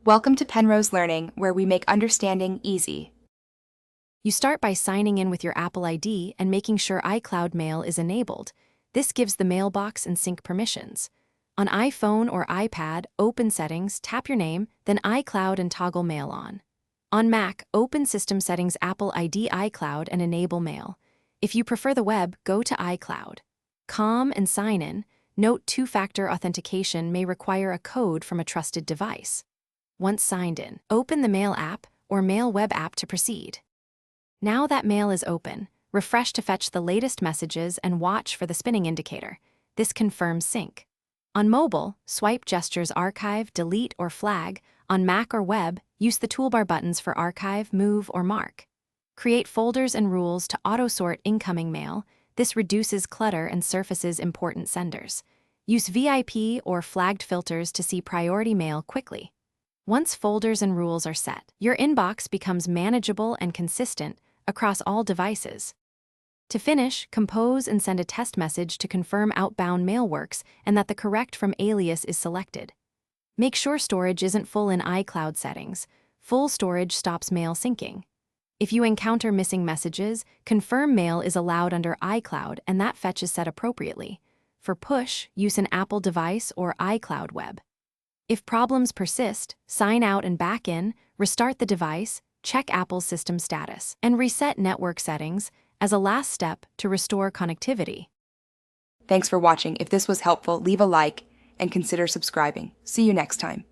Welcome to Penrose Learning, where we make understanding easy. You start by signing in with your Apple ID and making sure iCloud Mail is enabled. This gives the mailbox and sync permissions. On iPhone or iPad, open Settings, tap your name, then iCloud and toggle Mail on. On Mac, open System Settings, Apple ID iCloud and enable Mail. If you prefer the web, go to iCloud. Com and sign in. Note two-factor authentication may require a code from a trusted device. Once signed in, open the Mail app or Mail web app to proceed. Now that Mail is open, refresh to fetch the latest messages and watch for the spinning indicator. This confirms sync. On mobile, swipe gestures archive, delete, or flag. On Mac or web, use the toolbar buttons for archive, move, or mark. Create folders and rules to auto-sort incoming mail. This reduces clutter and surfaces important senders. Use VIP or flagged filters to see priority mail quickly. Once folders and rules are set, your inbox becomes manageable and consistent across all devices. To finish, compose and send a test message to confirm outbound mail works and that the correct from alias is selected. Make sure storage isn't full in iCloud settings. Full storage stops mail syncing. If you encounter missing messages, confirm mail is allowed under iCloud and that fetch is set appropriately. For push, use an Apple device or iCloud web. If problems persist, sign out and back in, restart the device, check Apple's system status, and reset network settings as a last step to restore connectivity. Thanks for watching. If this was helpful, leave a like and consider subscribing. See you next time.